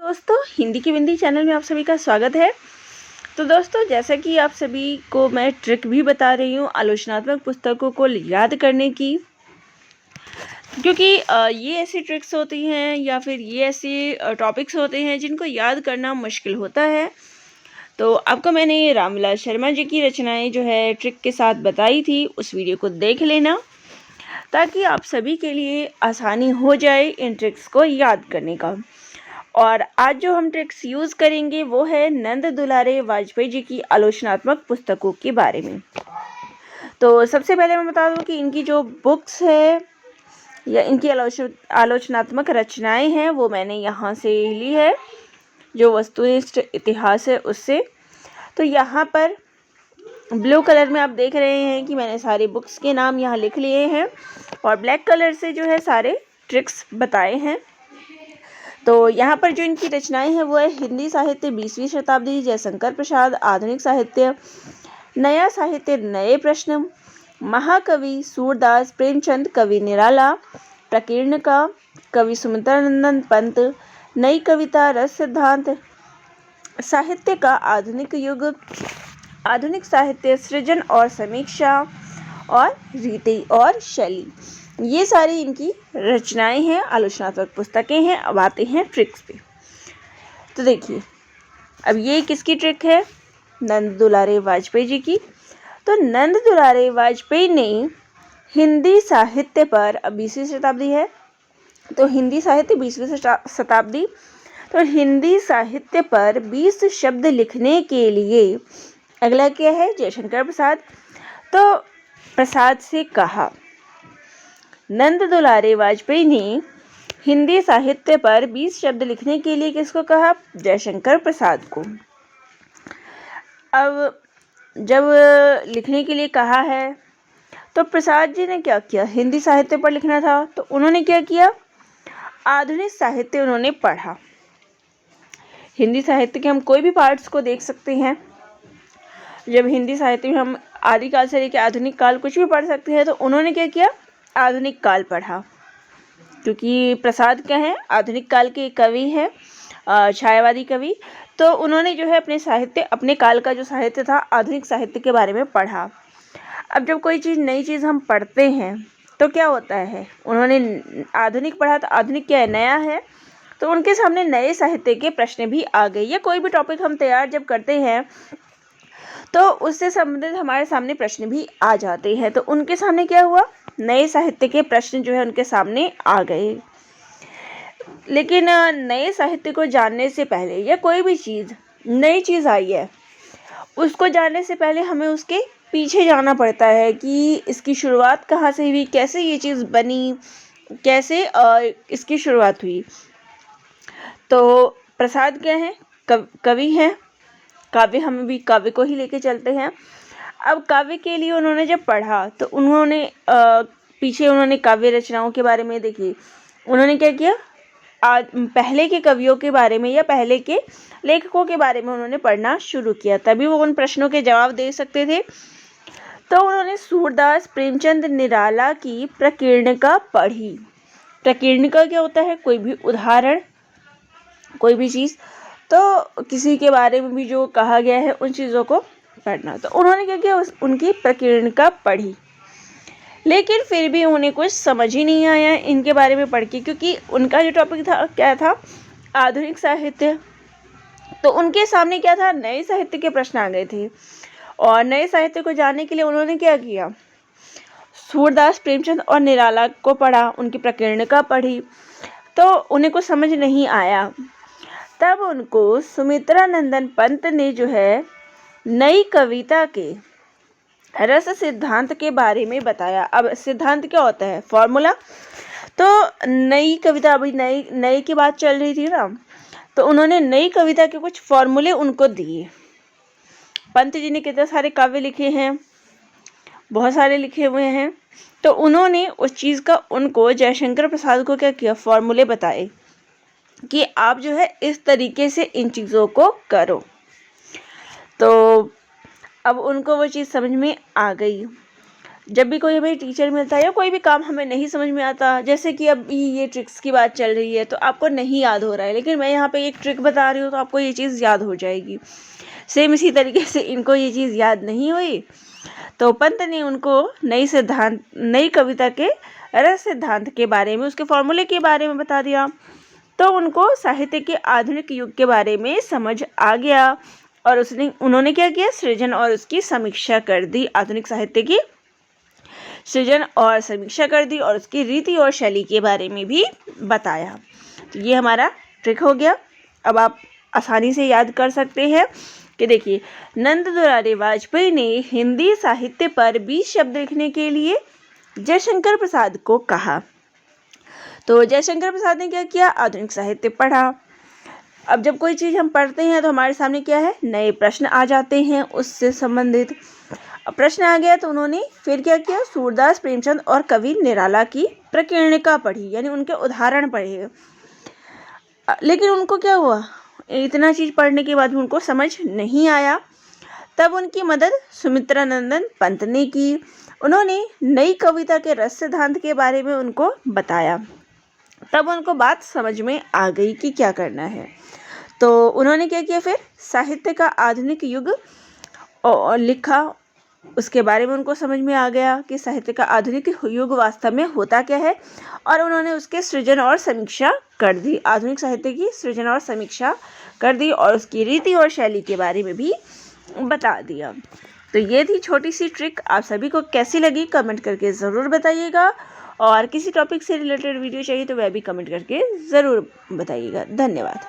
दोस्तों, हिंदी की बिंदी चैनल में आप सभी का स्वागत है। तो दोस्तों, जैसा कि आप सभी को मैं ट्रिक भी बता रही हूँ आलोचनात्मक पुस्तकों को याद करने की, क्योंकि ये ऐसी ट्रिक्स होती हैं या फिर ये ऐसे टॉपिक्स होते हैं जिनको याद करना मुश्किल होता है। तो आपको मैंने रामविलास शर्मा जी की रचनाएं जो है ट्रिक के साथ बताई थी, उस वीडियो को देख लेना ताकि आप सभी के लिए आसानी हो जाए इन ट्रिक्स को याद करने का। और आज जो हम ट्रिक्स यूज़ करेंगे वो है नंद दुलारे वाजपेयी जी की आलोचनात्मक पुस्तकों के बारे में। तो सबसे पहले मैं बता दूं कि इनकी जो बुक्स है या इनकी आलोचनात्मक रचनाएं हैं वो मैंने यहाँ से ली है, जो वस्तुनिष्ठ इतिहास है उससे। तो यहाँ पर ब्लू कलर में आप देख रहे हैं कि मैंने सारी बुक्स के नाम यहाँ लिख लिए हैं और ब्लैक कलर से जो है सारे ट्रिक्स बताए हैं। तो यहाँ पर जो इनकी रचनाएं हैं वो है हिंदी साहित्य 20वीं शताब्दी, जयशंकर प्रसाद, आधुनिक साहित्य, नया साहित्य, नए प्रश्न, महाकवि सूरदास, प्रेमचंद, कवि निराला, प्रकीर्णका, कवि सुमित्रानंद पंत, नई कविता, रस सिद्धांत, साहित्य का आधुनिक युग, आधुनिक साहित्य, सृजन और समीक्षा, और रीति और शैली। ये सारी इनकी रचनाएं हैं, आलोचनात्मक पुस्तकें हैं। अब आते हैं ट्रिक्स पे। तो देखिए, अब ये किसकी ट्रिक है? नंद दुलारे वाजपेयी जी की। तो नंद दुलारे वाजपेयी ने हिंदी साहित्य पर, अब 20वीं शताब्दी है तो हिंदी साहित्य 20वीं शताब्दी, तो हिंदी साहित्य पर 20 शब्द लिखने के लिए, अगला क्या है? जयशंकर प्रसाद। तो प्रसाद से कहा, नंद दुलारे वाजपेयी ने हिंदी साहित्य पर 20 शब्द लिखने के लिए किसको कहा? जयशंकर प्रसाद को। अब जब लिखने के लिए कहा है तो प्रसाद जी ने क्या किया? हिंदी साहित्य पर लिखना था तो उन्होंने क्या किया? आधुनिक साहित्य उन्होंने पढ़ा। हिंदी साहित्य के हम कोई भी पार्ट्स को देख सकते हैं। जब हिंदी साहित्य में हम आदिकाल से लेकर आधुनिक काल कुछ भी पढ़ सकते हैं, तो उन्होंने क्या किया? आधुनिक काल पढ़ा, क्योंकि प्रसाद क्या है? आधुनिक काल के कवि हैं, छायावादी कवि। तो उन्होंने जो है अपने साहित्य, अपने काल का जो साहित्य था, आधुनिक साहित्य के बारे में पढ़ा। अब जब कोई चीज़, नई चीज़ हम पढ़ते हैं तो क्या होता है? उन्होंने आधुनिक पढ़ा तो आधुनिक क्या है? नया है। तो उनके सामने नए साहित्य के प्रश्न भी आ गए। या कोई भी टॉपिक हम तैयार जब करते हैं तो उससे संबंधित हमारे सामने प्रश्न भी आ जाते हैं। तो उनके सामने क्या हुआ? नए साहित्य के प्रश्न जो है उनके सामने आ गए। लेकिन नए साहित्य को जानने से पहले, या कोई भी चीज़, नई चीज़ आई है, उसको जानने से पहले हमें उसके पीछे जाना पड़ता है कि इसकी शुरुआत कहाँ से हुई, कैसे ये चीज़ बनी, कैसे इसकी शुरुआत हुई। तो प्रसाद क्या है? कवि हैं। काव्य, हम भी काव्य को ही लेके चलते हैं। अब काव्य के लिए उन्होंने जब पढ़ा तो उन्होंने पीछे उन्होंने काव्य रचनाओं के बारे में, देखिए उन्होंने क्या किया? पहले के कवियों के बारे में या पहले के लेखकों के बारे में उन्होंने पढ़ना शुरू किया, तभी वो उन प्रश्नों के जवाब दे सकते थे। तो उन्होंने सूरदास, प्रेमचंद, निराला की प्रकीर्णिका पढ़ी। प्रकीर्णिका क्या होता है? कोई भी उदाहरण, कोई भी चीज़, तो किसी के बारे में भी जो कहा गया है उन चीज़ों को पढ़ना। तो उन्होंने क्या किया? उनकी प्रकीर्णिका पढ़ी। लेकिन फिर भी उन्हें कुछ समझ ही नहीं आया इनके बारे में पढ़ के, क्योंकि उनका जो टॉपिक था क्या था? आधुनिक साहित्य। तो उनके सामने क्या था? नए साहित्य के प्रश्न आ गए थे। और नए साहित्य को जानने के लिए उन्होंने क्या किया? सूरदास, प्रेमचंद और निराला को पढ़ा, उनकी प्रकीर्णिका पढ़ी। तो उन्हें कुछ समझ नहीं आया। तब उनको सुमित्रानंदन पंत ने जो है नई कविता के रस सिद्धांत के बारे में बताया। अब सिद्धांत क्या होता है? फॉर्मूला। तो नई कविता, अभी नई की बात चल रही थी ना, तो उन्होंने नई कविता के कुछ फॉर्मूले उनको दिए। पंत जी ने कितने सारे काव्य लिखे हैं? बहुत सारे लिखे हुए हैं। तो उन्होंने उस चीज़ का उनको, जयशंकर प्रसाद को क्या किया? फॉर्मूले बताए कि आप जो है इस तरीके से इन चीज़ों को करो। तो अब उनको वो चीज़ समझ में आ गई। जब भी कोई हमें टीचर मिलता है या कोई भी काम हमें नहीं समझ में आता, जैसे कि अब ये ट्रिक्स की बात चल रही है तो आपको नहीं याद हो रहा है, लेकिन मैं यहाँ पे एक ट्रिक बता रही हूँ तो आपको ये चीज़ याद हो जाएगी। सेम इसी तरीके से इनको ये चीज़ याद नहीं हुई तो पंत ने उनको नई कविता के रस सिद्धांत के बारे में, उसके फॉर्मूले के बारे में बता दिया। तो उनको साहित्य के आधुनिक युग के बारे में समझ आ गया और उन्होंने क्या किया, सृजन और उसकी समीक्षा कर दी। आधुनिक साहित्य की सृजन और समीक्षा कर दी और उसकी रीति और शैली के बारे में भी बताया। तो ये हमारा ट्रिक हो गया। अब आप आसानी से याद कर सकते हैं कि देखिए, नंद दुलारी वाजपेयी ने हिंदी साहित्य पर 20 शब्द लिखने के लिए जयशंकर प्रसाद को कहा। तो जयशंकर प्रसाद ने क्या किया, आधुनिक साहित्य पढ़ा। अब जब कोई चीज़ हम पढ़ते हैं तो हमारे सामने क्या है, नए प्रश्न आ जाते हैं उससे संबंधित। प्रश्न आ गया तो उन्होंने फिर क्या किया, सूरदास, प्रेमचंद और कवि निराला की प्रकीर्णिका पढ़ी, यानी उनके उदाहरण पढ़े। लेकिन उनको क्या हुआ, इतना चीज़ पढ़ने के बाद भी उनको समझ नहीं आया। तब उनकी मदद सुमित्रा नंदन पंत ने की। उन्होंने नई कविता के रस सिद्धांत के बारे में उनको बताया। तब उनको बात समझ में आ गई कि क्या करना है। तो उन्होंने क्या किया, फिर साहित्य का आधुनिक युग लिखा। उसके बारे में उनको समझ में आ गया कि साहित्य का आधुनिक युग वास्तव में होता क्या है, और उन्होंने उसके सृजन और समीक्षा कर दी। आधुनिक साहित्य की सृजन और समीक्षा कर दी और उसकी रीति और शैली के बारे में भी बता दिया। तो ये थी छोटी सी ट्रिक। आप सभी को कैसी लगी कमेंट करके ज़रूर बताइएगा, और किसी टॉपिक से रिलेटेड वीडियो चाहिए तो वह भी कमेंट करके ज़रूर बताइएगा। धन्यवाद।